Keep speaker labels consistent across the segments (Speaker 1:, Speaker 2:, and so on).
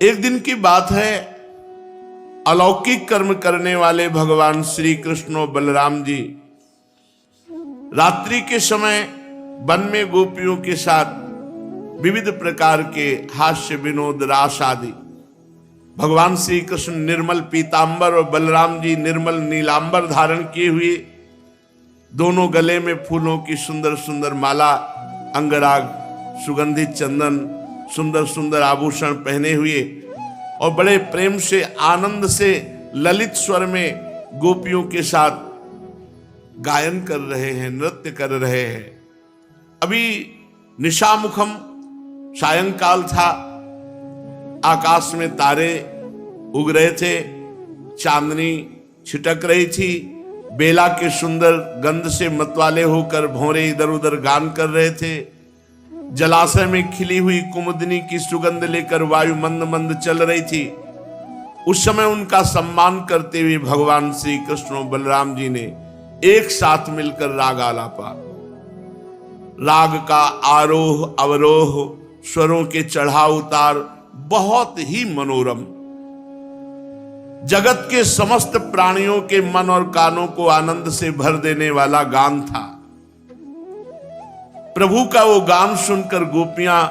Speaker 1: एक दिन की बात है, अलौकिक कर्म करने वाले भगवान श्री कृष्ण और बलराम जी रात्रि के समय वन में गोपियों के साथ विविध प्रकार के हास्य विनोद रास आदि, भगवान श्री कृष्ण निर्मल पीतांबर और बलराम जी निर्मल नीलांबर धारण किए हुए, दोनों गले में फूलों की सुंदर सुंदर माला, अंगराग, सुगंधित चंदन, सुंदर सुंदर आभूषण पहने हुए और बड़े प्रेम से आनंद से ललित स्वर में गोपियों के साथ गायन कर रहे हैं, नृत्य कर रहे हैं। अभी निशामुखम सायंकाल था, आकाश में तारे उग रहे थे, चांदनी छिटक रही थी, बेला के सुंदर गंध से मतवाले होकर भौरे इधर उधर गान कर रहे थे। जलाशय में खिली हुई कुमुदनी की सुगंध लेकर वायु मंद मंद चल रही थी। उस समय उनका सम्मान करते हुए भगवान श्री कृष्ण और बलराम जी ने एक साथ मिलकर राग आलापा, राग का आरोह अवरोह, स्वरों के चढ़ाव उतार बहुत ही मनोरम, जगत के समस्त प्राणियों के मन और कानों को आनंद से भर देने वाला गान था। प्रभु का वो गान सुनकर गोपियां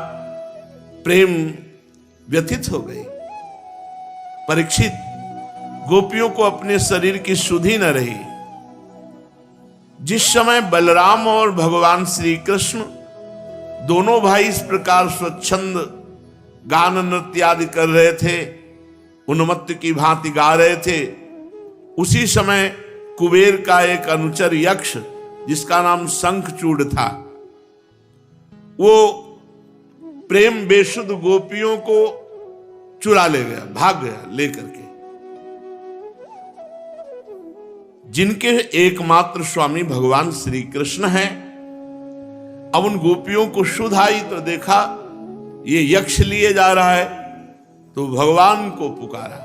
Speaker 1: प्रेम व्यथित हो गई। परीक्षित, गोपियों को अपने शरीर की सुधि न रही। जिस समय बलराम और भगवान श्री कृष्ण दोनों भाई इस प्रकार स्वच्छंद गान नृत्य आदि कर रहे थे, उन्मत्त की भांति गा रहे थे, उसी समय कुबेर का एक अनुचर यक्ष जिसका नाम शंखचूड़ था, वो प्रेम बेसुध गोपियों को चुरा ले गया, भाग गया लेकर के। जिनके एकमात्र स्वामी भगवान श्री कृष्ण हैं, अब उन गोपियों को सुध आई तो देखा ये यक्ष लिए जा रहा है, तो भगवान को पुकारा।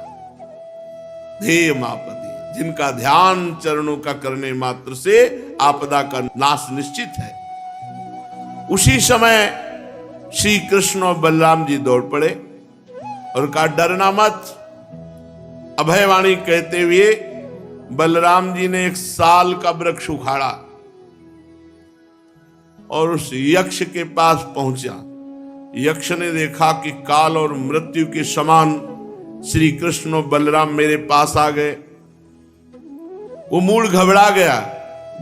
Speaker 1: ध्येय मापति, जिनका ध्यान चरणों का करने मात्र से आपदा का नाश निश्चित है। उसी समय श्री कृष्ण और बलराम जी दौड़ पड़े और कहा डरना मत। अभयवाणी कहते हुए बलराम जी ने एक साल का वृक्ष उखाड़ा और उस यक्ष के पास पहुंचा। यक्ष ने देखा कि काल और मृत्यु के समान श्री कृष्ण और बलराम मेरे पास आ गए। वो मूड घबरा गया,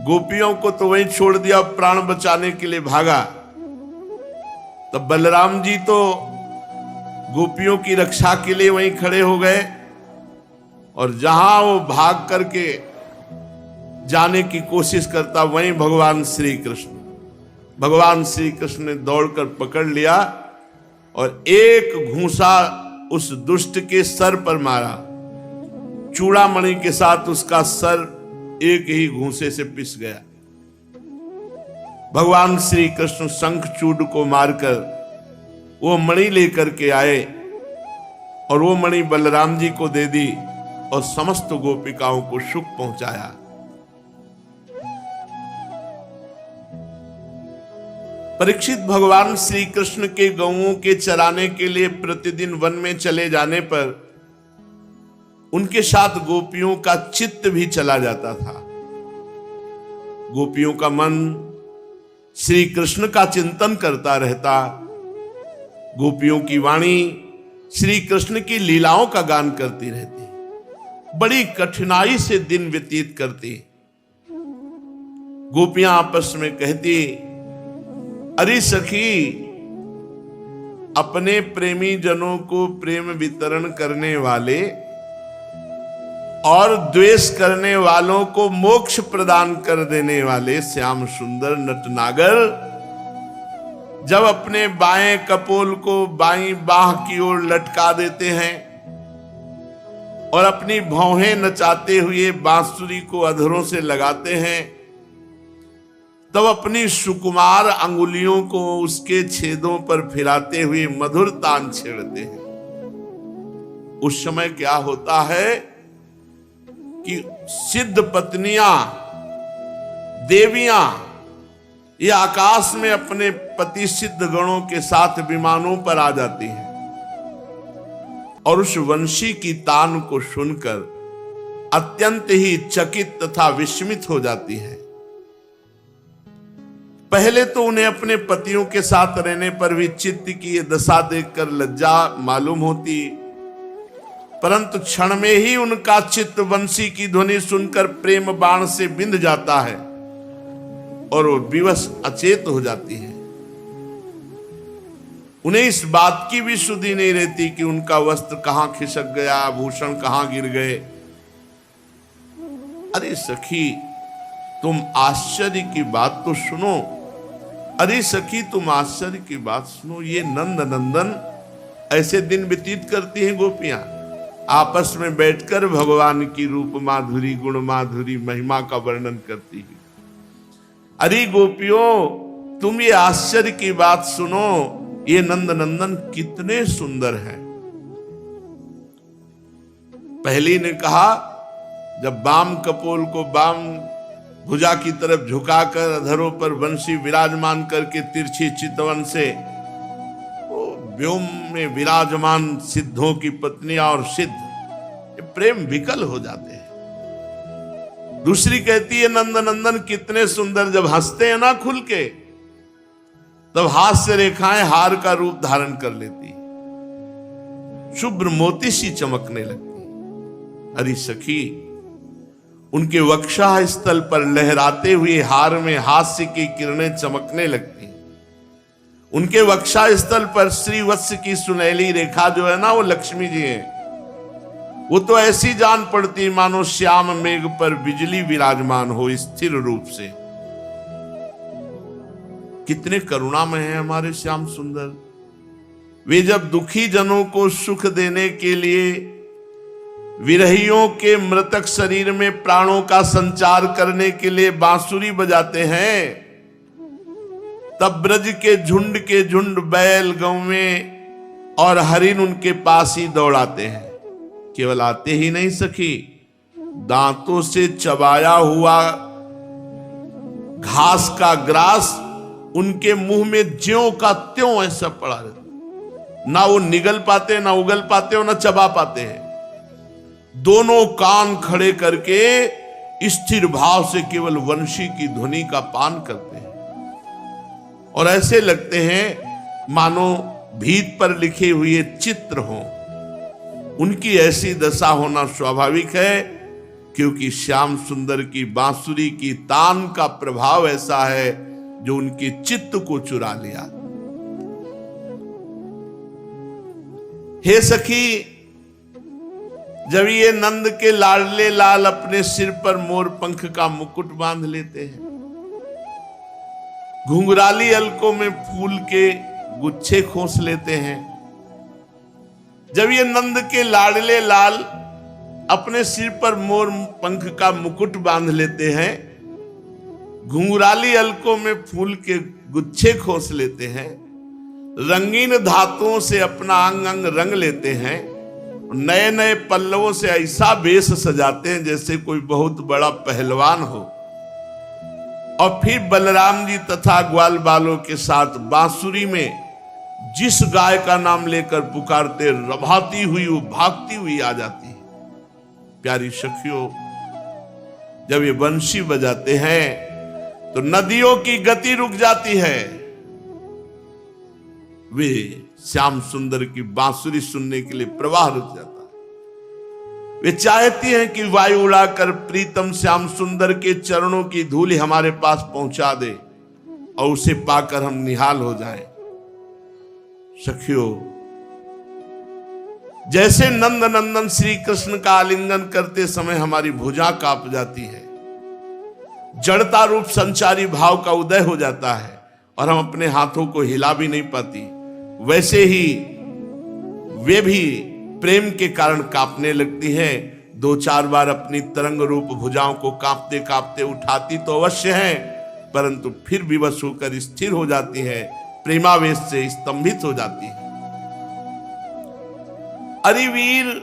Speaker 1: गोपियों को तो वहीं छोड़ दिया, प्राण बचाने के लिए भागा। तब बलराम जी तो गोपियों की रक्षा के लिए वहीं खड़े हो गए और जहां वो भाग करके जाने की कोशिश करता, वहीं भगवान श्री कृष्ण ने दौड़कर पकड़ लिया और एक घूंसा उस दुष्ट के सर पर मारा। चूड़ामणि के साथ उसका सर एक ही घूंसे से पिस गया। भगवान श्री कृष्ण शंखचूड़ को मारकर वो मणि लेकर के आए और वो मणि बलराम जी को दे दी और समस्त गोपिकाओं को सुख पहुंचाया। परीक्षित, भगवान श्री कृष्ण के गौओं के चराने के लिए प्रतिदिन वन में चले जाने पर उनके साथ गोपियों का चित्त भी चला जाता था। गोपियों का मन श्री कृष्ण का चिंतन करता रहता। गोपियों की वाणी श्री कृष्ण की लीलाओं का गान करती रहती। बड़ी कठिनाई से दिन व्यतीत करती। गोपियां आपस में कहती, अरे सखी, अपने प्रेमी जनों को प्रेम वितरण करने वाले और द्वेष करने वालों को मोक्ष प्रदान कर देने वाले श्याम सुंदर नटनागर जब अपने बाएं कपोल को बाईं बाह की ओर लटका देते हैं और अपनी भौहें नचाते हुए बांसुरी को अधरों से लगाते हैं, तब अपनी सुकुमार अंगुलियों को उसके छेदों पर फिराते हुए मधुर तान छेड़ते हैं। उस समय क्या होता है कि सिद्ध पत्नियां, देवियां, ये आकाश में अपने पति सिद्ध गणों के साथ विमानों पर आ जाती हैं और उस वंशी की तान को सुनकर अत्यंत ही चकित तथा विस्मित हो जाती है। पहले तो उन्हें अपने पतियों के साथ रहने पर भी चित्त की ये दशा देखकर लज्जा मालूम होती, परंतु क्षण में ही उनका चित्त वंशी की ध्वनि सुनकर प्रेम बाण से बिंध जाता है और वो विवश अचेत हो जाती है। उन्हें इस बात की भी सुधि नहीं रहती कि उनका वस्त्र कहां खिसक गया, आभूषण कहां गिर गए। अरे सखी तुम आश्चर्य की बात तो सुनो, अरे सखी तुम आश्चर्य की बात सुनो। ये नंद नंदन ऐसे दिन व्यतीत करती हैं गोपियां, आपस में बैठकर भगवान की रूप माधुरी, गुण माधुरी, महिमा का वर्णन करती है। अरे गोपियों तुम ये आश्चर्य की बात सुनो, ये नंद नंदन कितने सुंदर हैं। पहली ने कहा, जब बाम कपोल को बाम भुजा की तरफ झुकाकर अधरों पर वंशी विराजमान करके तिरछी चितवन से व्योम में विराजमान सिद्धों की पत्नियां और सिद्ध ये प्रेम विकल हो जाते हैं। दूसरी कहती है नंद नंदन कितने सुंदर, जब हंसते हैं ना खुल के तब हास्य रेखाएं हार का रूप धारण कर लेती, शुभ्र मोती सी चमकने लगती। अरे सखी उनके वक्षा स्थल पर लहराते हुए हार में हास्य की किरणें चमकने लगती। उनके वक्षा स्थल पर श्रीवत्स की सुनहली रेखा जो है ना वो लक्ष्मी जी है। वो तो ऐसी जान पड़ती मानो श्याम मेघ पर बिजली विराजमान हो स्थिर रूप से। कितने करुणामय हैं हमारे श्याम सुंदर। वे जब दुखी जनों को सुख देने के लिए विरहियों के मृतक शरीर में प्राणों का संचार करने के लिए बांसुरी बजाते हैं, तब ब्रज के झुंड बैल गौवें और हरिण उनके पास ही दौड़ाते हैं। केवल आते ही नहीं सखी, दांतों से चबाया हुआ घास का ग्रास उनके मुंह में ज्यों का त्यों ऐसा पड़ा रहता, ना वो निगल पाते, ना उगल पाते और ना चबा पाते हैं। दोनों कान खड़े करके स्थिर भाव से केवल वंशी की ध्वनि का पान करते हैं और ऐसे लगते हैं मानो भीत पर लिखे हुए चित्र हों। उनकी ऐसी दशा होना स्वाभाविक है, क्योंकि श्याम सुंदर की बांसुरी की तान का प्रभाव ऐसा है जो उनके चित्त को चुरा लिया। हे सखी, जब ये नंद के लाडले लाल अपने सिर पर मोर पंख का मुकुट बांध लेते हैं, घुंघराली अलकों में फूल के गुच्छे खोस लेते हैं, जब ये नंद के लाडले लाल अपने सिर पर मोर पंख का मुकुट बांध लेते हैं, घुंघराली अलकों में फूल के गुच्छे खोस लेते हैं, रंगीन धातुओं से अपना अंग अंग रंग लेते हैं, नए नए पल्लवों से ऐसा वेश सजाते हैं जैसे कोई बहुत बड़ा पहलवान हो, और फिर बलराम जी तथा ग्वाल बालों के साथ बांसुरी में जिस गाय का नाम लेकर पुकारते, रभाती हुई वो भागती हुई आ जाती है। प्यारी सखियों, जब ये बंशी बजाते हैं तो नदियों की गति रुक जाती है। वे श्याम सुंदर की बांसुरी सुनने के लिए प्रवाह रुक जाता है। वे चाहती हैं कि वायु उड़ाकर प्रीतम श्याम सुंदर के चरणों की धूल हमारे पास पहुंचा दे और उसे पाकर हम निहाल हो जाएं। सखियों, जैसे नंद नंदन श्री कृष्ण का आलिंगन करते समय हमारी भुजा कांप जाती है, जड़ता रूप संचारी भाव का उदय हो जाता है और हम अपने हाथों को हिला भी नहीं पाती, वैसे ही वे भी प्रेम के कारण कांपने लगती हैं। दो चार बार अपनी तरंग रूप भुजाओं को कांपते कांपते उठाती तो अवश्य है, परंतु फिर विवश होकर स्थिर हो जाती है, प्रेमावेश से स्तंभित हो जाती है। अरे वीर,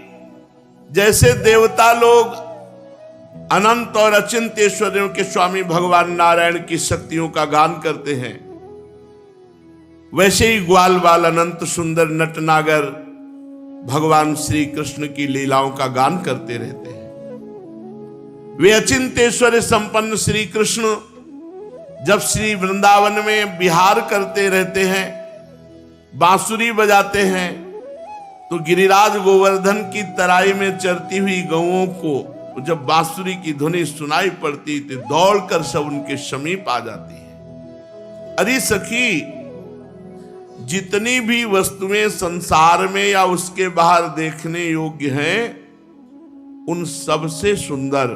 Speaker 1: जैसे देवता लोग अनंत और अचिंत्य ऐश्वर्यों के स्वामी भगवान नारायण की शक्तियों का गान करते हैं, वैसे ही ग्वाल बाल अनंत सुंदर नटनागर भगवान श्री कृष्ण की लीलाओं का गान करते रहते हैं। वे अचिंतेश्वर संपन्न श्री कृष्ण जब श्री वृंदावन में विहार करते रहते हैं, बांसुरी बजाते हैं, तो गिरिराज गोवर्धन की तराई में चरती हुई गौओं को जब बांसुरी की ध्वनि सुनाई पड़ती तो दौड़कर सब उनके समीप आ जाती है। अरे सखी, जितनी भी वस्तुएं संसार में या उसके बाहर देखने योग्य हैं, उन सबसे सुंदर,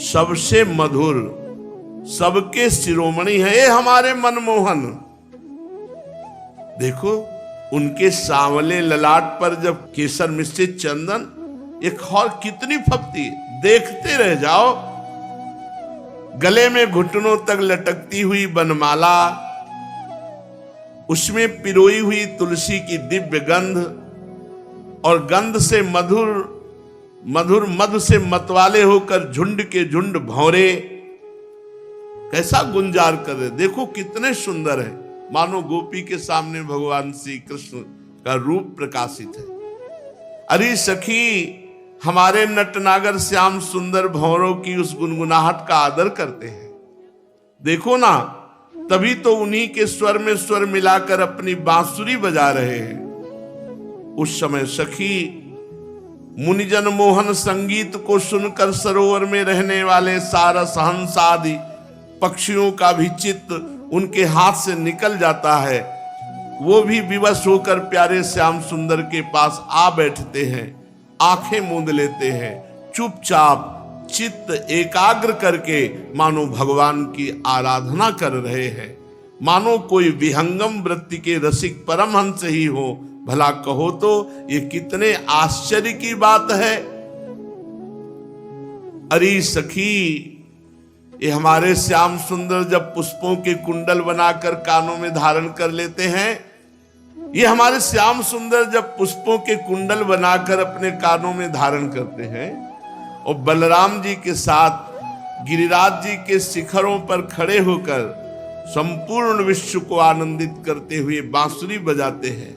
Speaker 1: सबसे मधुर, सबके शिरोमणि है ये हमारे मनमोहन। देखो उनके सांवले ललाट पर जब केसर मिश्रित चंदन, एक और कितनी फपती, देखते रह जाओ। गले में घुटनों तक लटकती हुई बनमाला, उसमें पिरोई हुई तुलसी की दिव्य गंध, और गंध से मधुर मधुर मधु से मतवाले होकर झुंड के झुंड भौरे कैसा गुंजार कर रहे। देखो कितने सुंदर है, मानो गोपी के सामने भगवान श्री कृष्ण का रूप प्रकाशित है। अरे सखी, हमारे नटनागर श्याम सुंदर भौरों की उस गुनगुनाहट का आदर करते हैं। देखो ना, तभी तो उन्हीं के स्वर में स्वर मिलाकर अपनी बांसुरी बजा रहे हैं। उस समय सखी, मुनिजन मोहन संगीत को सुनकर सरोवर में रहने वाले सारस, हंस आदि पक्षियों का भी चित्त उनके हाथ से निकल जाता है। वो भी विवश होकर प्यारे श्याम सुंदर के पास आ बैठते हैं, आंखें मूंद लेते हैं, चुपचाप चित्त एकाग्र करके मानो भगवान की आराधना कर रहे हैं, मानो कोई विहंगम वृत्ति के रसिक परमहंस ही हो। भला कहो तो ये कितने आश्चर्य की बात है। अरे सखी, ये हमारे श्याम सुंदर जब पुष्पों के कुंडल बनाकर कानों में धारण कर लेते हैं, ये हमारे श्याम सुंदर जब पुष्पों के कुंडल बनाकर अपने कानों में धारण करते हैं और बलराम जी के साथ गिरिराज जी के शिखरों पर खड़े होकर संपूर्ण विश्व को आनंदित करते हुए बांसुरी बजाते हैं।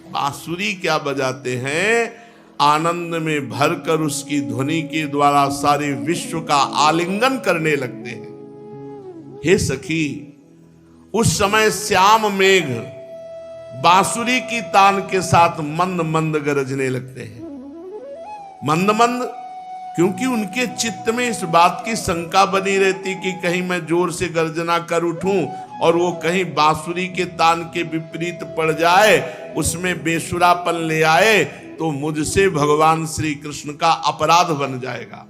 Speaker 1: बांसुरी क्या बजाते हैं, आनंद में भरकर उसकी ध्वनि के द्वारा सारे विश्व का आलिंगन करने लगते हैं। हे सखी, उस समय श्याम मेघ बांसुरी की तान के साथ मंद मंद गरजने लगते हैं। मंद मंद क्योंकि उनके चित्त में इस बात की शंका बनी रहती कि कहीं मैं जोर से गर्जना कर उठूं और वो कहीं बांसुरी के तान के विपरीत पड़ जाए, उसमें बेसुरापन ले आए, तो मुझसे भगवान श्री कृष्ण का अपराध बन जाएगा।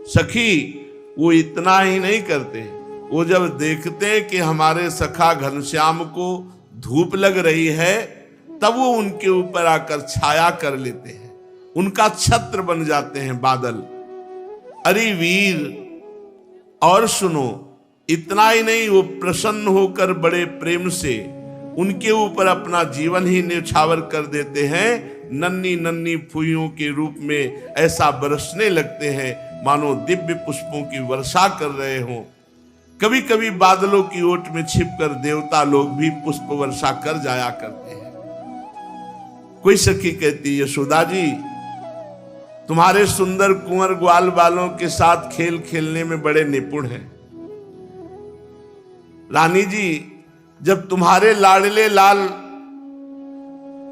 Speaker 1: सखी, वो इतना ही नहीं करते, वो जब देखते कि हमारे सखा घनश्याम को धूप लग रही है, तब वो उनके ऊपर आकर छाया कर लेते हैं, उनका छत्र बन जाते हैं बादल। अरे वीर, और सुनो, इतना ही नहीं, वो प्रसन्न होकर बड़े प्रेम से उनके ऊपर अपना जीवन ही न्यौछावर कर देते हैं। नन्ही नन्ही फुइयों के रूप में ऐसा बरसने लगते हैं मानो दिव्य पुष्पों की वर्षा कर रहे हों। कभी कभी बादलों की ओट में छिपकर देवता लोग भी पुष्प वर्षा कर जाया करते हैं। कोई सखी कहती, यशोदा जी, तुम्हारे सुंदर कुंवर ग्वाल बालों के साथ खेल खेलने में बड़े निपुण हैं। रानी जी, जब तुम्हारे लाडले लाल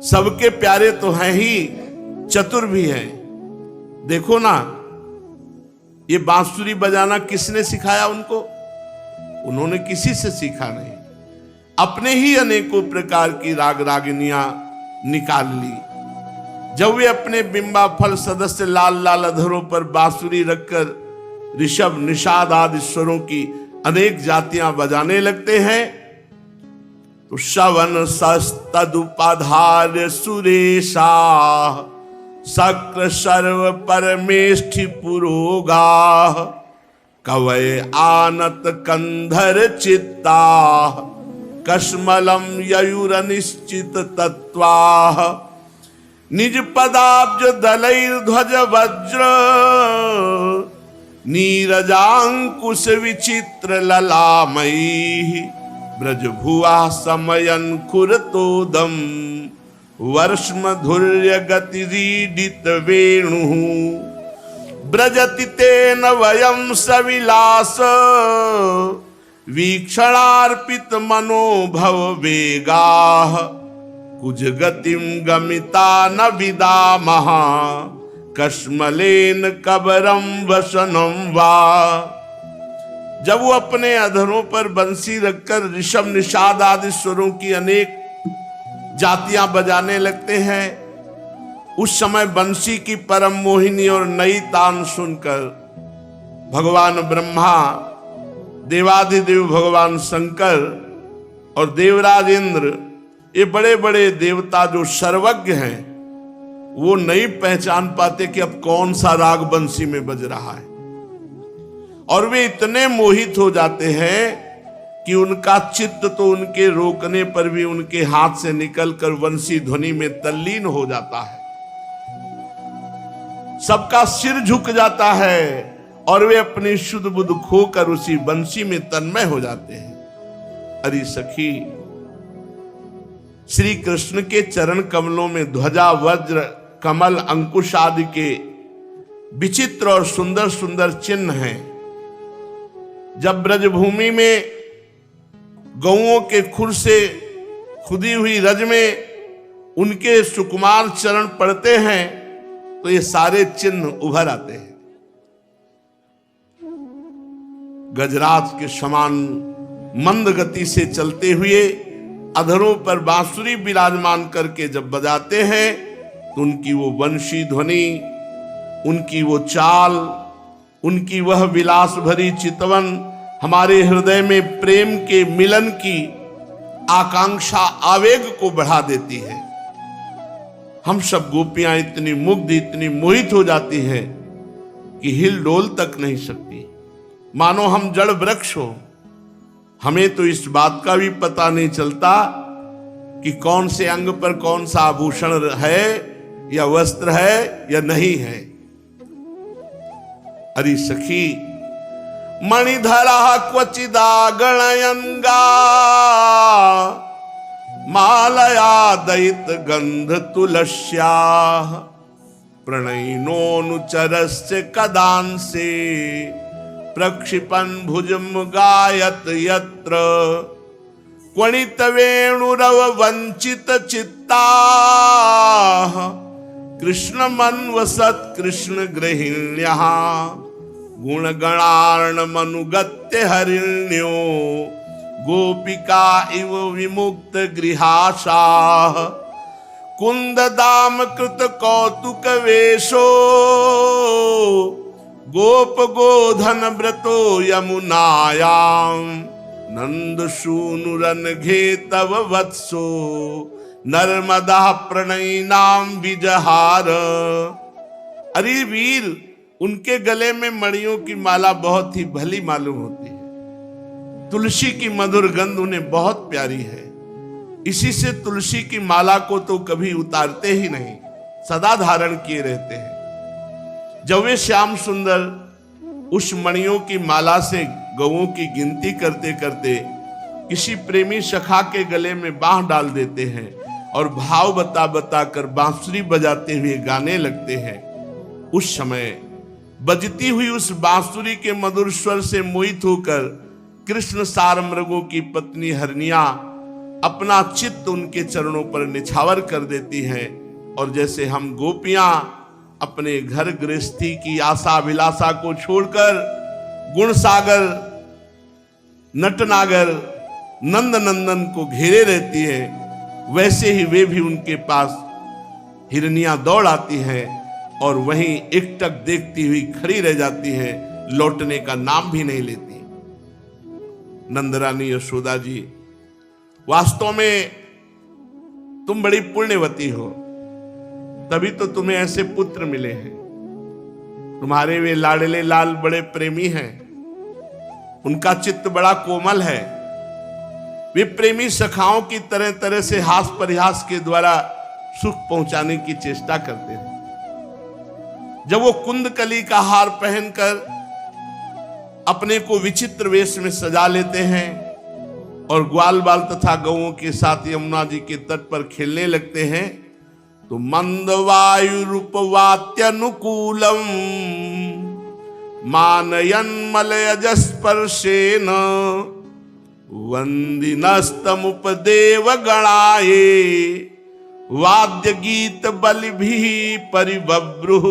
Speaker 1: सबके प्यारे तो हैं ही, चतुर भी हैं। देखो ना, ये बांसुरी बजाना किसने सिखाया उनको? उन्होंने किसी से सीखा नहीं, अपने ही अनेकों प्रकार की राग रागिनियां निकाल ली। जब वे अपने बिंबा फल सदस्य लाल लाल अधरों पर बांसुरी रखकर ऋषभ, निषाद आदि स्वरों की अनेक जातियां बजाने लगते हैं, तो श्रवण सस्तदुपाधार सुरेशा शक्र सर्व परमेष्ठि पुरोगा कवय आनत कंधर चित्ता कश्मलम ययुर निश्चित तत्वा निज पदाब्ज दलैर ध्वज वज्र नीरजांकुश विचित्र ललामयी ब्रज भुआ समयन खुरतोदम वर्ष्मधुर्य गतिरीडित वेणु ब्रजति तेन वयं सविलास वीक्षणार्पित मनोभव वेगाः कुज गतिम गमिता न विदामः कश्मलेन कबरम वसनम वा। जब वो अपने अधरों पर बंसी रखकर ऋषभ निषाद आदि स्वरों की अनेक जातियां बजाने लगते हैं, उस समय बंसी की परम मोहिनी और नई तान सुनकर भगवान ब्रह्मा, देवाधिदेव भगवान शंकर और देवराज इंद्र, ये बड़े बड़े देवता जो सर्वज्ञ हैं, वो नहीं पहचान पाते कि अब कौन सा राग बंसी में बज रहा है, और वे इतने मोहित हो जाते हैं कि उनका चित्त तो उनके रोकने पर भी उनके हाथ से निकलकर वंशी ध्वनि में तल्लीन हो जाता है। सबका सिर झुक जाता है और वे अपनी शुद्ध बुद्ध खोकर उसी बंशी में तन्मय हो जाते हैं। अरे सखी, श्री कृष्ण के चरण कमलों में ध्वजा, वज्र, कमल, अंकुश आदि के विचित्र और सुंदर सुंदर चिन्ह हैं। जब ब्रजभूमि में गौओं के खुर से खुदी हुई रज में उनके सुकुमार चरण पड़ते हैं तो ये सारे चिन्ह उभर आते हैं। गजराज के समान मंद गति से चलते हुए अधरों पर बांसुरी विराजमान करके जब बजाते हैं तो उनकी वो वंशी ध्वनि, उनकी वो चाल, उनकी वह विलास भरी चितवन हमारे हृदय में प्रेम के मिलन की आकांक्षा, आवेग को बढ़ा देती है। हम सब गोपियां इतनी मुग्ध, इतनी मोहित हो जाती हैं कि हिल डोल तक नहीं सकती, मानो हम जड़ वृक्ष हो। हमें तो इस बात का भी पता नहीं चलता कि कौन से अंग पर कौन सा आभूषण है या वस्त्र है या नहीं है। अरे सखी, मणिधरा क्वचिदा गणयंगा मालया दयित गंध तुलस्या प्रणयिनोनुचरस्य कदांसे प्रक्षिपन् भुजम गायत यत्र क्वणित वेणुरव वंचित चित्ता कृष्ण मनवसत कृष्ण गृहिण्यः गुणगणार्ण मनुगत्य हरिण्यो गोपिका इव विमुक्त गृहाशाः कुंद दाम कृत कौतुक वेशो गोप गोधन व्रतो यमुनायां नंद सूनुरन घे तव वत्सो नर्मदा प्रणयिनाम विजहार। अरे वीर, उनके गले में मणियों की माला बहुत ही भली मालूम होती है। तुलसी की मधुर गंध उन्हें बहुत प्यारी है। इसी से तुलसी की माला को तो कभी उतारते ही नहीं, सदा धारण किए रहते हैं। जब वे श्याम सुंदर उस मणियों की माला से गौओं की गिनती करते करते किसी प्रेमी सखा के गले में बांह डाल देते हैं और भाव बता बता कर बांसुरी बजाते हुए गाने लगते हैं, उस समय बजती हुई उस बांसुरी के मधुर स्वर से मोहित होकर कृष्ण सारमृगों की पत्नी हरनिया अपना चित्त उनके चरणों पर निछावर कर देती हैं। और जैसे हम गोपियां अपने घर गृहस्थी की आशा अभिलाषा को छोड़कर गुण सागर नटनागर नंद नंदन को घेरे रहती है, वैसे ही वे भी उनके पास हिरनियां दौड़ आती हैं और वहीं एकटक देखती हुई खड़ी रह जाती है, लौटने का नाम भी नहीं लेती। नंदरानी यशोदा जी, वास्तव में तुम बड़ी पुण्यवती हो, तभी तो तुम्हें ऐसे पुत्र मिले हैं। तुम्हारे वे लाडले लाल बड़े प्रेमी हैं, उनका चित्त बड़ा कोमल है। वे प्रेमी सखाओं की तरह तरह से हास परिहास के द्वारा सुख पहुंचाने की चेष्टा करते हैं। जब वो कुंदकली का हार पहनकर अपने को विचित्र वेश में सजा लेते हैं और ग्वाल बाल तथा गौओं के साथ यमुना जी के तट पर खेलने लगते हैं, तो मंद वायु रूपवात्यनुकूलम मानयन मलयजस्पर्शेन वंदिनस्तमुपदेव गणाये वाद्य गीत बलिभि परिबभ्रुः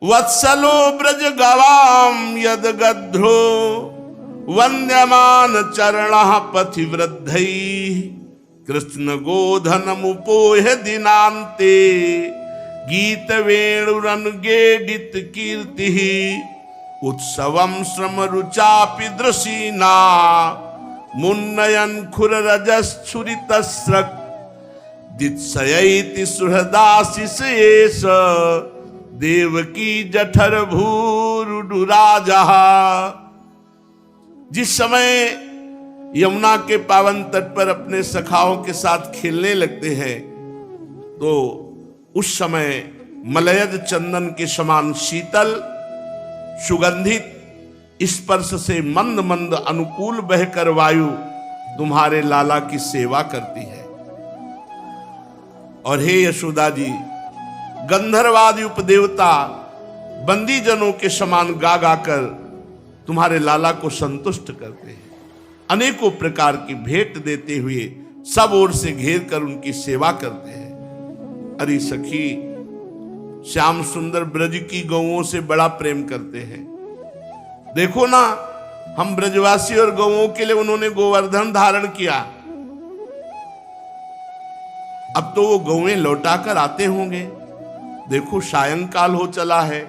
Speaker 1: वत्सलो ब्रज गवाम यद गध्रो वन्द्यमान चरणः पथिवृद्धैः कृष्ण गोधनमुपोह दिनान्ते गीत वेणुरनुगेडित कीर्तिः उत्सवं श्रम रुचापि दृशीना मुन्नयन खुररजच्छुरितस्रक् दित्सयैति सुहृदाशिषयेष देवकी जठर भूरुडुराजा। जिस समय यमुना के पावन तट पर अपने सखाओं के साथ खेलने लगते हैं तो उस समय मलयज चंदन के समान शीतल सुगंधित स्पर्श से मंद मंद अनुकूल बहकर वायु तुम्हारे लाला की सेवा करती है। और हे यशोदा जी, गंधर्वादि उपदेवता बंदी जनों के समान गा गाकर तुम्हारे लाला को संतुष्ट करते हैं, अनेकों प्रकार की भेंट देते हुए सब ओर से घेर कर उनकी सेवा करते हैं। अरे सखी, श्याम सुंदर ब्रज की गौओं से बड़ा प्रेम करते हैं। देखो ना, हम ब्रजवासी और गौओं के लिए उन्होंने गोवर्धन धारण किया। अब तो वो गौएं लौटा कर आते होंगे। देखो सायंकाल हो चला है,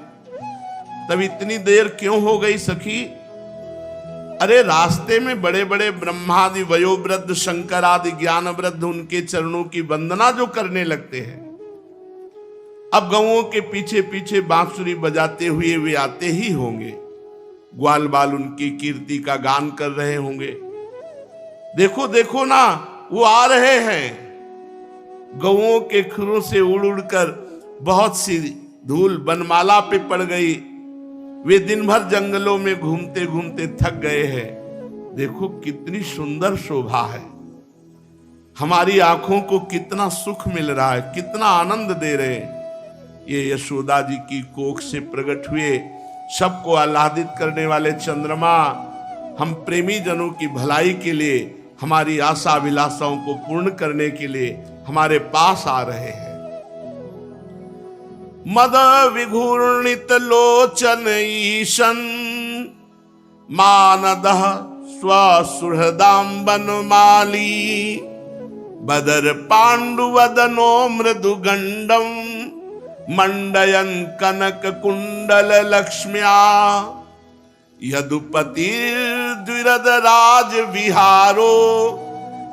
Speaker 1: तब इतनी देर क्यों हो गई सखी? अरे रास्ते में बड़े बड़े ब्रह्मादि वयोवृद्ध शंकर आदि ज्ञान वृद्ध उनके चरणों की वंदना जो करने लगते हैं, अब गौओं के पीछे पीछे बांसुरी बजाते हुए वे आते ही होंगे। ग्वाल बाल उनकी कीर्ति का गान कर रहे होंगे। देखो देखो ना, वो आ रहे हैं। गौओं के खुरों से उड़ उड़ कर बहुत सी धूल बनमाला पे पड़ गई। वे दिन भर जंगलों में घूमते घूमते थक गए हैं। देखो कितनी सुंदर शोभा है, हमारी आंखों को कितना सुख मिल रहा है, कितना आनंद दे रहे हैं। ये यशोदा जी की कोख से प्रकट हुए सबको आह्लादित करने वाले चंद्रमा हम प्रेमी जनों की भलाई के लिए, हमारी आशा अभिलाषाओं को पूर्ण करने के लिए हमारे पास आ रहे हैं। मद विघूर्णित लोचन ईशन मानदः स्वसुहृदाम्बन माली बदर पांडुवदनो मृदुगंडम मंडयन कनक कुंडल लक्ष्म्या यदुपतिर्द्विरद राज विहारो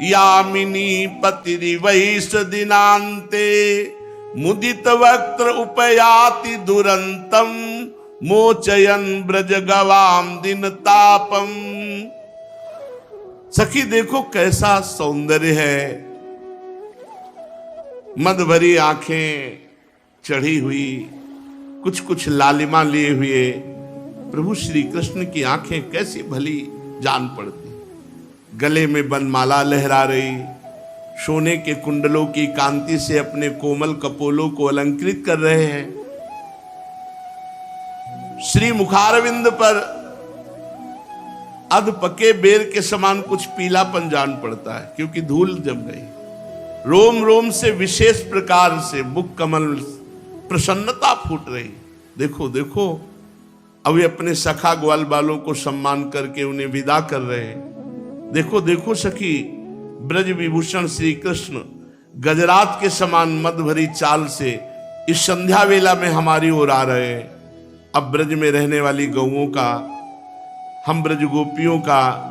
Speaker 1: यामिनी पतिरिवैष दिनांते मुदित वक्त्र उपयाति दुरंतम मोचयन ब्रज गवाम दिन तापम। सखी देखो कैसा सौंदर्य है, मद भरी आंखें चढ़ी हुई, कुछ कुछ लालिमा लिए हुए प्रभु श्री कृष्ण की आंखें कैसी भली जान पड़ती। गले में बनमाला लहरा रही, सोने के कुंडलों की कांति से अपने कोमल कपोलों को अलंकृत कर रहे हैं। श्री मुखारविंद पर अध पके बेर के समान कुछ पीलापन जान पड़ता है, क्योंकि धूल जम गई। रोम रोम से विशेष प्रकार से मुख कमल प्रसन्नता फूट रही। देखो देखो, अभी अपने सखा ग्वाल बालों को सम्मान करके उन्हें विदा कर रहे हैं। देखो देखो सखी, ब्रज विभूषण श्री कृष्ण गजरात के समान मद भरी चाल से इस संध्या वेला में हमारी ओर आ रहे हैं। अब ब्रज में रहने वाली गौओं का, हम ब्रज गोपियों का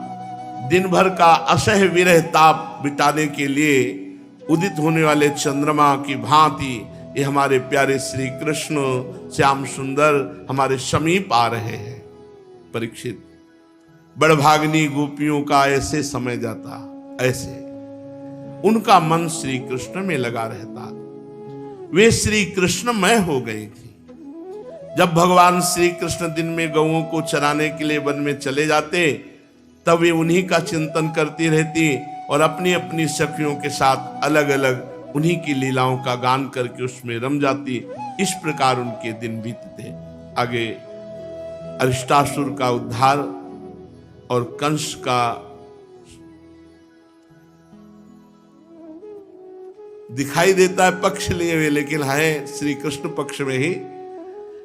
Speaker 1: दिन भर का असह्य विरह ताप बिताने के लिए उदित होने वाले चंद्रमा की भांति ये हमारे प्यारे श्री कृष्ण श्याम सुंदर हमारे समीप आ रहे हैं। परीक्षित, बड़भाग्नि गोपियों का ऐसे समय जाता, ऐसे उनका मन श्री कृष्ण में लगा रहता। वे श्री कृष्णमय हो गई थी। जब भगवान श्री कृष्ण दिन में गौओं को चराने के लिए वन में चले जाते, तब वे उन्हीं का चिंतन करती रहती और अपनी अपनी सखियों के साथ अलग अलग उन्हीं की लीलाओं का गान करके उसमें रम जाती। इस प्रकार उनके दिन बीतते। आगे अरिष्टासुर का उद्धार और कंस का दिखाई देता है पक्ष लिए हुए, लेकिन है श्री कृष्ण पक्ष में ही।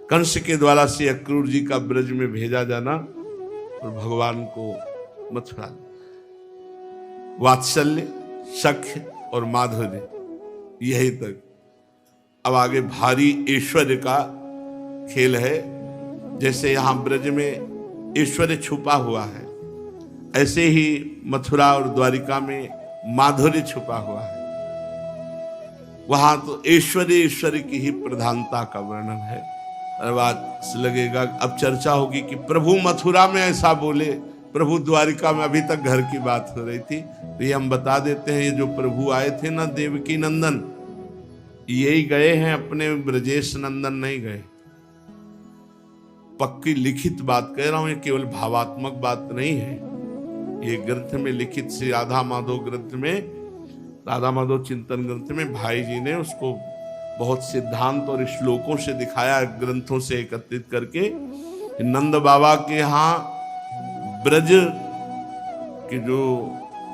Speaker 1: कंस के द्वारा से अक्रूर जी का ब्रज में भेजा जाना और भगवान को मथुरा, वात्सल्य, सख्य और माधुर्य, यही तक। अब आगे भारी ऐश्वर्य का खेल है। जैसे यहां ब्रज में ऐश्वर्य छुपा हुआ है, ऐसे ही मथुरा और द्वारिका में माधुर्य छुपा हुआ है। वहां तो ऐश्वर्य की ही प्रधानता का वर्णन है। और बात लगेगा, अब चर्चा होगी कि प्रभु मथुरा में ऐसा बोले, प्रभु द्वारिका में, अभी तक घर की बात हो रही थी। तो ये हम बता देते हैं, ये जो प्रभु आए थे ना देवकी नंदन, यही गए हैं, अपने ब्रजेश नंदन नहीं गए। पक्की लिखित बात कह रहा हूं, ये केवल भावात्मक बात नहीं है। ये ग्रंथ में लिखित, श्री राधा माधव ग्रंथ में, राधा माधव चिंतन ग्रंथ में भाई जी ने उसको बहुत सिद्धांत और श्लोकों से दिखाया, ग्रंथों से एकत्रित करके। नंद बाबा के यहाँ ब्रज के जो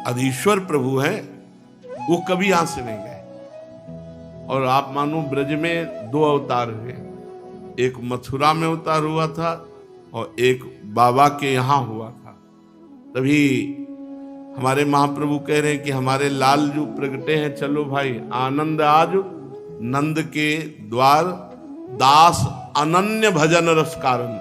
Speaker 1: अधीश्वर प्रभु हैं वो कभी यहां से नहीं गए। और आप मानो ब्रज में दो अवतार हुए, एक मथुरा में अवतार हुआ था और एक बाबा के यहाँ हुआ था। तभी हमारे महाप्रभु कह रहे हैं कि हमारे लाल जो प्रगटे हैं, चलो भाई आनंद आज नंद के द्वार, दास अनन्य भजन रस कारण।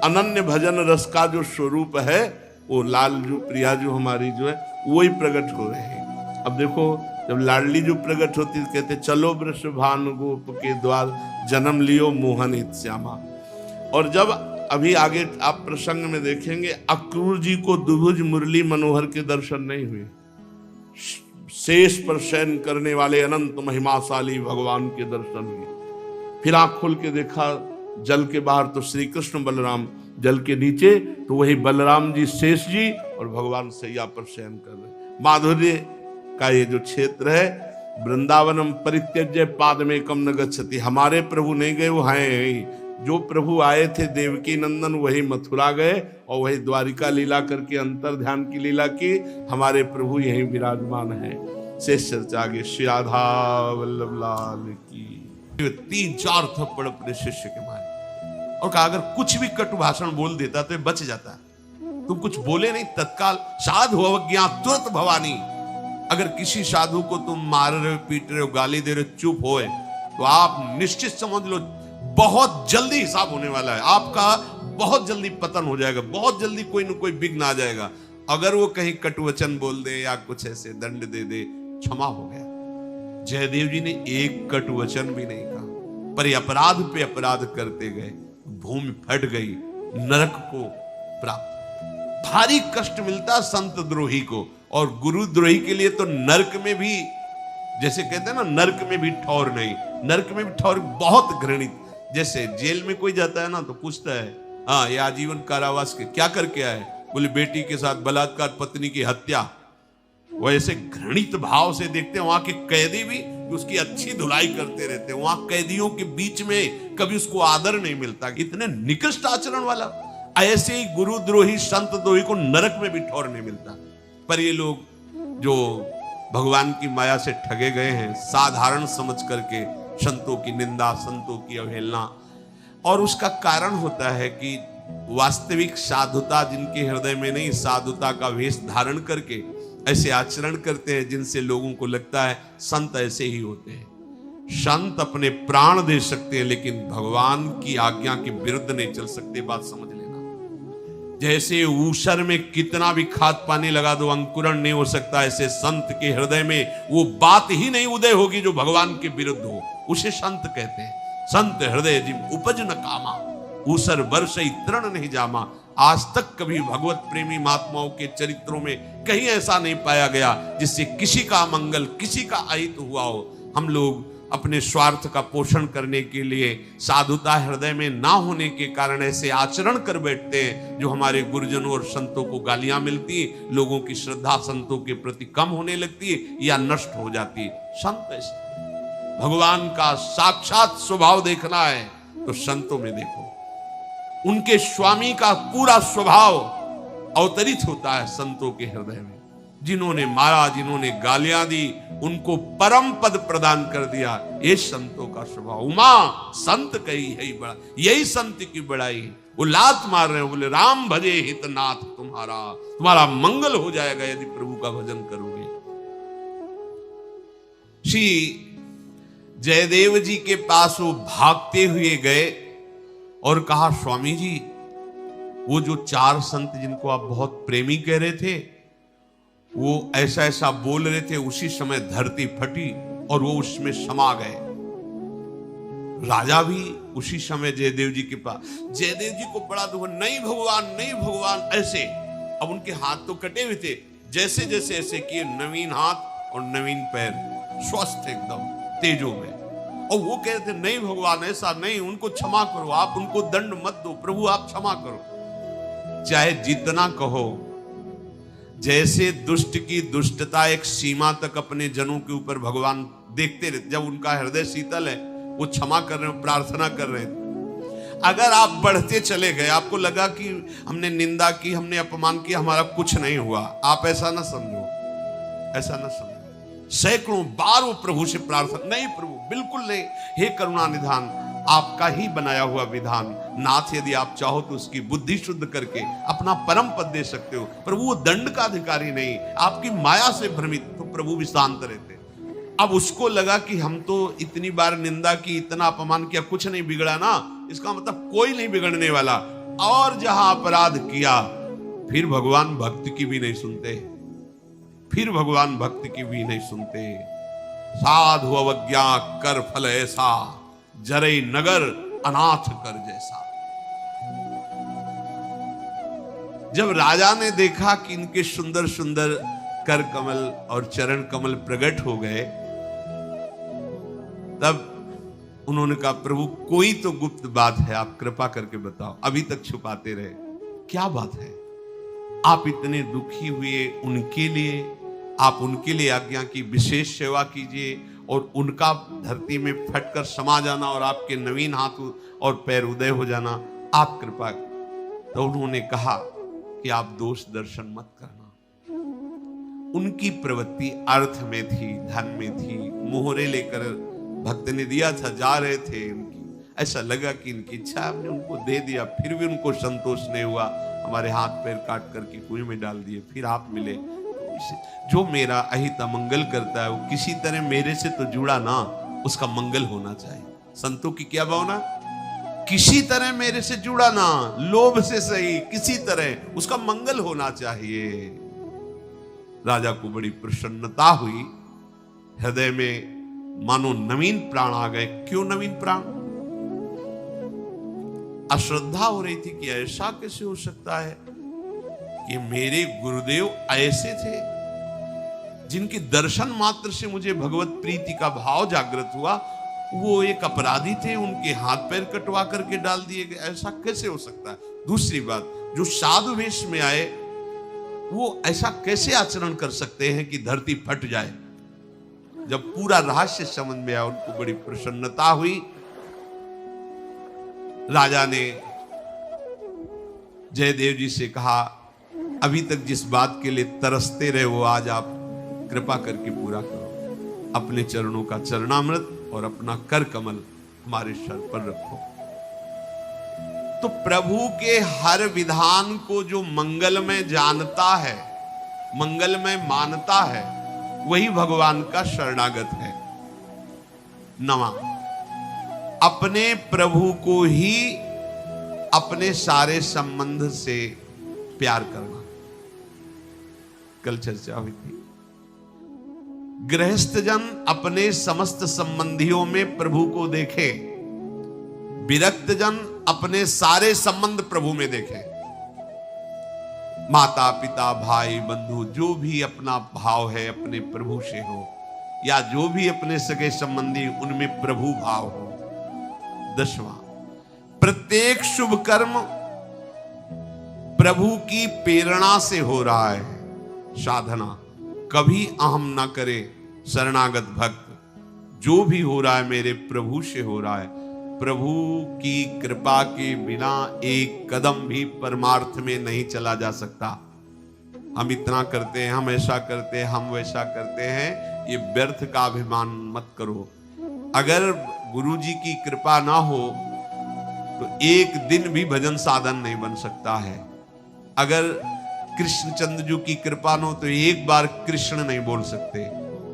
Speaker 1: अनन्य भजन रस का जो स्वरूप है वो लाल जो प्रिया जो हमारी जो है वही प्रकट हो रहे हैं। अब देखो, जब लाडली जो प्रकट होती तो कहते चलो वृषभान गोप के द्वार, जन्म लियो मोहन हित श्यामा। और जब अभी आगे आप प्रसंग में देखेंगे, अक्रूर जी को दुभुज मुरली मनोहर के दर्शन नहीं हुए। शेष पर शयन करने वाले अनंत महिमाशाली भगवान के दर्शन हुए। फिर आंख खोल के देखा जल के बाहर तो श्री कृष्ण बलराम, जल के नीचे तो वही बलराम जी, शेष जी और भगवान सैया पर शयन कर रहे। माधुर्य का ये जो क्षेत्र है, वृंदावनम परित्यज्य पादमेकम न गच्छति। हमारे प्रभु नहीं गए, वो हैं। जो प्रभु आए थे देवकी नंदन, वही मथुरा गए और वही द्वारिका लीला करके अंतर ध्यान की लीला की। हमारे प्रभु यहीं विराजमान है। शेष चर्चा आगे। श्री राधा वल्लभ लाल की। 3-4 थप्पड़ अपने शिष्य के मारे और कहा, अगर कुछ भी कटु भाषण बोल देता तो बच जाता। तुम कुछ बोले नहीं, तत्काल साधु अवज्ञा तुरंत भवानी। अगर किसी साधु को तुम मार रहे हो, पीट रहे हो, गाली दे रहे हो, चुप होए, तो आप निश्चित समझ लो बहुत जल्दी हिसाब होने वाला है आपका। बहुत जल्दी पतन हो जाएगा, बहुत जल्दी कोई न कोई विघ्न आ जाएगा। अगर वो कहीं कटुवचन बोल दे या कुछ ऐसे दंड दे दे, क्षमा हो गया। जयदेव जी ने एक कटुवचन भी नहीं कहा, पर अपराध पे अपराध करते गए, भूमि फट गई, नरक को प्राप्त। भारी कष्ट मिलता संत द्रोही को, और गुरु द्रोही के लिए तो नरक में भी, जैसे कहते हैं ना, नरक में भी ठौर नहीं। नरक में भी ठौर बहुत घृणित। जैसे जेल में कोई जाता है ना तो पूछता है, हाँ ये आजीवन कारावास के क्या करके आए? बोले बेटी के साथ बलात्कार, पत्नी की हत्या। वो ऐसे घृणित भाव से देखते हैं। वहां के कैदी भी उसकी अच्छी धुलाई करते रहते हैं। वहां कैदियों के बीच में कभी उसको आदर नहीं मिलता। इतने निकृष्ट आचरण वाला। ऐसे ही गुरुद्रोही संत द्रोही को नरक में भी ठौर नहीं मिलता। पर ये लोग जो भगवान की माया से ठगे गए हैं, साधारण समझ करके संतों की निंदा, संतों की अवहेलना। और उसका कारण होता है कि वास्तविक साधुता जिनके हृदय में नहीं, साधुता का वेश धारण करके ऐसे आचरण करते हैं जिनसे लोगों को लगता है संत ऐसे ही होते हैं। संत अपने प्राण दे सकते हैं लेकिन भगवान की आज्ञा के विरुद्ध नहीं चल सकते। बात समझ लेना। जैसे ऊसर में कितना भी खाद पानी लगा दो, अंकुरण नहीं हो सकता, ऐसे संत के हृदय में वो बात ही नहीं उदय होगी जो भगवान के विरुद्ध हो। उसे संत कहते हैं। संत हृदय जिम उपज न कामा, ऊसर वर्ष तृण नहीं जामा। आज तक कभी भगवत प्रेमी महात्माओं के चरित्रों में कहीं ऐसा नहीं पाया गया जिससे किसी का मंगल, किसी का अहित हुआ हो। हम लोग अपने स्वार्थ का पोषण करने के लिए, साधुता हृदय में ना होने के कारण ऐसे आचरण कर बैठते हैं जो हमारे गुरुजनों और संतों को गालियां मिलती, लोगों की श्रद्धा संतों के प्रति कम होने लगती है या नष्ट हो जाती है। संत ऐसे भगवान का साक्षात स्वभाव देखना है तो संतों में देखो। उनके स्वामी का पूरा स्वभाव अवतरित होता है संतों के हृदय में। जिन्होंने मारा, जिन्होंने गालियां दी, उनको परम पद प्रदान कर दिया, ये संतों का स्वभाव। उमा संत कही है बड़ा, यही संत की बड़ाई। वो लात मार रहे हैं, बोले राम भजे हितनाथ तुम्हारा मंगल हो जाएगा यदि प्रभु का भजन करोगे। श्री जयदेव जी के पास वो भागते हुए गए और कहा, स्वामी जी वो जो 4 संत जिनको आप बहुत प्रेमी कह रहे थे, वो ऐसा ऐसा बोल रहे थे, उसी समय धरती फटी और वो उसमें समा गए। राजा भी उसी समय जयदेव जी के पास, जयदेव जी को बड़ा दुख, नहीं भगवान नहीं भगवान ऐसे। अब उनके हाथ तो कटे हुए थे, जैसे जैसे ऐसे किए, नवीन हाथ और नवीन पैर, स्वस्थ एकदम तेजो में। और वो कहते नहीं भगवान ऐसा नहीं, उनको क्षमा करो, आप उनको दंड मत दो, प्रभु आप क्षमा करो। चाहे जितना कहो, जैसे दुष्ट की दुष्टता एक सीमा तक अपने जनों के ऊपर भगवान देखते रहते, जब उनका हृदय शीतल है, वो क्षमा कर रहे हैं, प्रार्थना कर रहे हैं। अगर आप बढ़ते चले गए, आपको लगा कि हमने निंदा की, हमने अपमान किया, हमारा कुछ नहीं हुआ, आप ऐसा ना समझो, ऐसा ना समझो। सैकड़ों बार वो प्रभु से प्रार्थना, नहीं प्रभु बिल्कुल नहीं, हे करुणा निधान, आपका ही बनाया हुआ विधान, नाथ यदि आप चाहो तो उसकी बुद्धि शुद्ध करके अपना परम पद दे सकते हो। प्रभु वो दंड का अधिकारी नहीं, आपकी माया से भ्रमित, तो प्रभु भी शांत रहते। अब उसको लगा कि हम तो इतनी बार निंदा की, इतना अपमान किया, कुछ नहीं बिगड़ा ना, इसका मतलब कोई नहीं बिगड़ने वाला। और जहां अपराध किया, फिर भगवान भक्त की भी नहीं सुनते, फिर भगवान भक्त की भी नहीं सुनते। साधु अवज्ञा कर फल ऐसा, जरे नगर अनाथ कर जैसा। जब राजा ने देखा कि इनके सुंदर सुंदर कर कमल और चरण कमल प्रकट हो गए, तब उन्होंने कहा, प्रभु कोई तो गुप्त बात है, आप कृपा करके बताओ, अभी तक छुपाते रहे, क्या बात है? आप इतने दुखी हुए उनके लिए, आप उनके लिए आज्ञा की विशेष सेवा कीजिए, और उनका धरती में फटकर समा जाना और आपके नवीन हाथ और पैर उदय हो जाना, आप कृपा। तो उन्होंने कहा कि आप दोष दर्शन मत करना। उनकी प्रवृत्ति अर्थ में थी, धन में थी, मोहरे लेकर भक्त ने दिया था, जा रहे थे, उनकी ऐसा लगा कि इनकी इच्छा, हमने उनको दे दिया, फिर भी उनको संतोष नहीं हुआ, हमारे हाथ पैर काट करके कुएं में डाल दिए, फिर आप मिले। जो मेरा अहित अमंगल करता है, वो किसी तरह मेरे से तो जुड़ा ना, उसका मंगल होना चाहिए। संतों की क्या भावना, किसी तरह मेरे से जुड़ा ना, लोभ से सही, किसी तरह उसका मंगल होना चाहिए। राजा को बड़ी प्रसन्नता हुई, हृदय में मानो नवीन प्राण आ गए। क्यों नवीन प्राण? अश्रद्धा हो रही थी कि ऐसा कैसे हो सकता है कि मेरे गुरुदेव ऐसे थे, जिनके दर्शन मात्र से मुझे भगवत प्रीति का भाव जागृत हुआ, वो एक अपराधी थे, उनके हाथ पैर कटवा करके डाल दिए गए, ऐसा कैसे हो सकता है? दूसरी बात, जो साधु वेश में आए, वो ऐसा कैसे आचरण कर सकते हैं कि धरती फट जाए? जब पूरा रहस्य समझ में आया, उनको बड़ी प्रसन्नता हुई। राजा ने जयदेव जी से कहा, अभी तक जिस बात के लिए तरसते रहे, वो आज आप कृपा करके पूरा करो। अपने चरणों का चरणामृत और अपना कर कमल हमारे सर पर रखो। तो प्रभु के हर विधान को जो मंगलमय जानता है, मंगलमय मानता है, वही भगवान का शरणागत है। नवा, अपने प्रभु को ही अपने सारे संबंध से प्यार करना। कल चर्चा हुई थी, गृहस्थ जन अपने समस्त संबंधियों में प्रभु को देखे, विरक्त जन अपने सारे संबंध प्रभु में देखे। माता पिता भाई बंधु जो भी अपना भाव है अपने प्रभु से हो, या जो भी अपने सगे संबंधी उनमें प्रभु भाव हो। 10वां, प्रत्येक शुभ कर्म प्रभु की प्रेरणा से हो रहा है। साधना, कभी अहम न करे शरणागत भक्त, जो भी हो रहा है मेरे प्रभु से हो रहा है। प्रभु की कृपा के बिना एक कदम भी परमार्थ में नहीं चला जा सकता। हम इतना करते हैं, हम ऐसा करते हैं, हम वैसा करते हैं, ये व्यर्थ का अभिमान मत करो। अगर गुरु जी की कृपा ना हो तो एक दिन भी भजन साधन नहीं बन सकता है। अगर कृष्णचंद्र जी की कृपा न हो तो एक बार कृष्ण नहीं बोल सकते,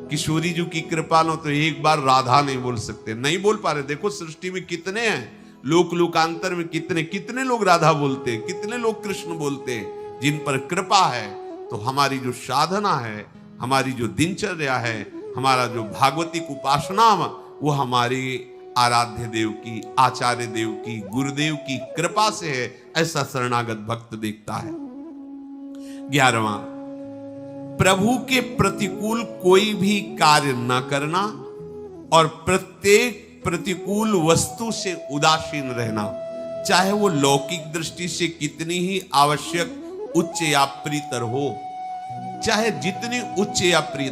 Speaker 1: किशोरी जी की कृपा न हो तो एक बार राधा नहीं बोल सकते, नहीं बोल पा रहे। देखो सृष्टि में कितने हैं, लोक लोकांतर में कितने कितने लोग राधा बोलते हैं, कितने लोग कृष्ण बोलते हैं। जिन पर कृपा है तो हमारी जो साधना है, हमारी जो दिनचर्या है, हमारा जो भागवतिक उपासना, वो हमारी आराध्य देव की, आचार्य देव की, गुरुदेव की कृपा से है, ऐसा शरणागत भक्त देखता है। 11वां, प्रभु के प्रतिकूल कोई भी कार्य न करना और प्रत्येक प्रतिकूल वस्तु से उदासीन रहना, चाहे वो लौकिक दृष्टि से कितनी ही आवश्यक, उच्च या प्रियतर हो, चाहे जितनी उच्च या प्रिय